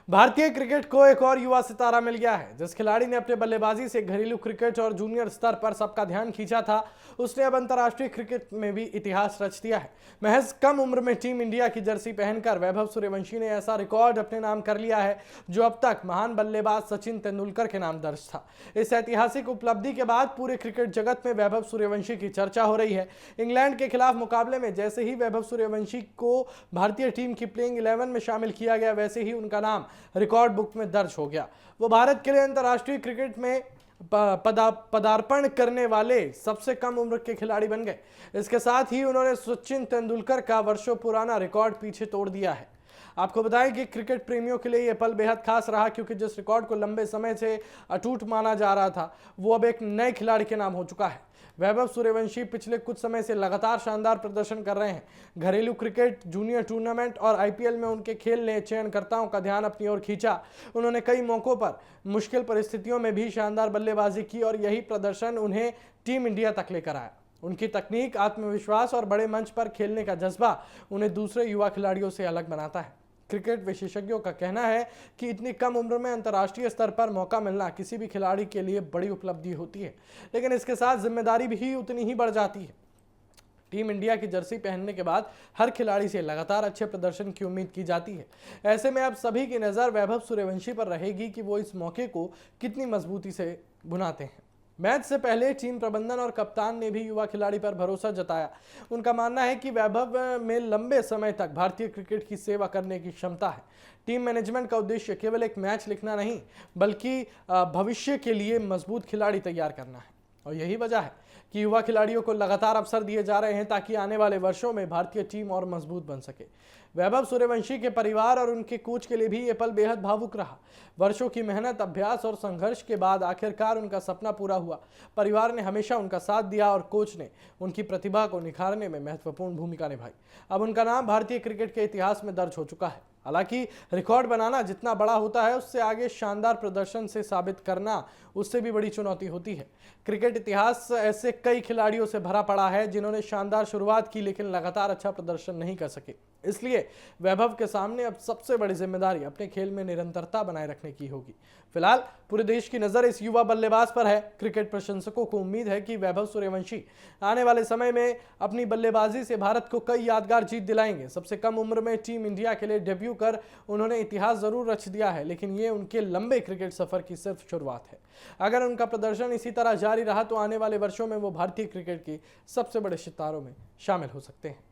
भारतीय क्रिकेट को एक और युवा सितारा मिल गया है। जिस खिलाड़ी ने अपने बल्लेबाजी से घरेलू क्रिकेट और जूनियर स्तर पर सबका ध्यान खींचा था, उसने अब अंतर्राष्ट्रीय क्रिकेट में भी इतिहास रच दिया है। महज कम उम्र में टीम इंडिया की जर्सी पहनकर वैभव सूर्यवंशी ने ऐसा रिकॉर्ड अपने नाम कर लिया है जो अब तक महान बल्लेबाज सचिन तेंदुलकर के नाम दर्ज था। इस ऐतिहासिक उपलब्धि के बाद पूरे क्रिकेट जगत में वैभव सूर्यवंशी की चर्चा हो रही है। इंग्लैंड के खिलाफ मुकाबले में जैसे ही वैभव सूर्यवंशी को भारतीय टीम की प्लेइंग 11 में शामिल किया गया, वैसे ही उनका नाम रिकॉर्ड बुक में दर्ज हो गया। वो भारत के लिए अंतर्राष्ट्रीय क्रिकेट में पदार्पण करने वाले सबसे कम उम्र के खिलाड़ी बन गए। इसके साथ ही उन्होंने सचिन तेंदुलकर का वर्षों पुराना रिकॉर्ड पीछे तोड़ दिया है। आपको बताएं कि क्रिकेट प्रेमियों के लिए यह पल बेहद खास रहा, क्योंकि जिस रिकॉर्ड को लंबे समय से अटूट माना जा रहा था, वो अब एक नए खिलाड़ी के नाम हो चुका है। वैभव सूर्यवंशी पिछले कुछ समय से लगातार शानदार प्रदर्शन कर रहे हैं। घरेलू क्रिकेट, जूनियर टूर्नामेंट और आईपीएल में उनके खेल ने चयनकर्ताओं का ध्यान अपनी ओर खींचा। उन्होंने कई मौकों पर मुश्किल परिस्थितियों में भी शानदार बल्लेबाजी की और यही प्रदर्शन उन्हें टीम इंडिया तक लेकर आया। उनकी तकनीक, आत्मविश्वास और बड़े मंच पर खेलने का जज्बा उन्हें दूसरे युवा खिलाड़ियों से अलग बनाता है। क्रिकेट विशेषज्ञों का कहना है कि इतनी कम उम्र में अंतर्राष्ट्रीय स्तर पर मौका मिलना किसी भी खिलाड़ी के लिए बड़ी उपलब्धि होती है, लेकिन इसके साथ जिम्मेदारी भी उतनी ही बढ़ जाती है। टीम इंडिया की जर्सी पहनने के बाद हर खिलाड़ी से लगातार अच्छे प्रदर्शन की उम्मीद की जाती है। ऐसे में अब सभी की नज़र वैभव सूर्यवंशी पर रहेगी कि वो इस मौके को कितनी मजबूती से भुनाते हैं। मैच से पहले टीम प्रबंधन और कप्तान ने भी युवा खिलाड़ी पर भरोसा जताया। उनका मानना है कि वैभव में लंबे समय तक भारतीय क्रिकेट की सेवा करने की क्षमता है। टीम मैनेजमेंट का उद्देश्य केवल एक मैच लिखना नहीं, बल्कि भविष्य के लिए मजबूत खिलाड़ी तैयार करना है। और यही वजह है कि युवा खिलाड़ियों को लगातार अवसर दिए जा रहे हैं, ताकि आने वाले वर्षों में भारतीय टीम और मजबूत बन सके। वैभव सूर्यवंशी के परिवार और उनके कोच के लिए भी ये पल बेहद भावुक रहा। वर्षों की मेहनत, अभ्यास और संघर्ष के बाद आखिरकार उनका सपना पूरा हुआ। परिवार ने हमेशा उनका साथ दिया और कोच ने उनकी प्रतिभा को निखारने में महत्वपूर्ण भूमिका निभाई। अब उनका नाम भारतीय क्रिकेट के इतिहास में दर्ज हो चुका है। हालांकि रिकॉर्ड बनाना जितना बड़ा होता है, उससे आगे शानदार प्रदर्शन से साबित करना उससे भी बड़ी चुनौती होती है। क्रिकेट इतिहास ऐसे कई खिलाड़ियों से भरा पड़ा है जिन्होंने शानदार शुरुआत की, लेकिन लगातार अच्छा प्रदर्शन नहीं कर सके। इसलिए वैभव के सामने अब सबसे बड़ी जिम्मेदारी अपने खेल में निरंतरता बनाए रखने की होगी। फिलहाल पूरे देश की नजर इस युवा बल्लेबाज पर है। क्रिकेट प्रशंसकों को उम्मीद है कि वैभव सूर्यवंशी आने वाले समय में अपनी बल्लेबाजी से भारत को कई यादगार जीत दिलाएंगे। सबसे कम उम्र में टीम इंडिया के लिए डेब्यू कर उन्होंने इतिहास जरूर रच दिया है, लेकिन ये उनके लंबे क्रिकेट सफर की सिर्फ शुरुआत है। अगर उनका प्रदर्शन इसी तरह जारी रहा तो आने वाले वर्षों में वो भारतीय क्रिकेट के सबसे बड़े सितारों में शामिल हो सकते हैं।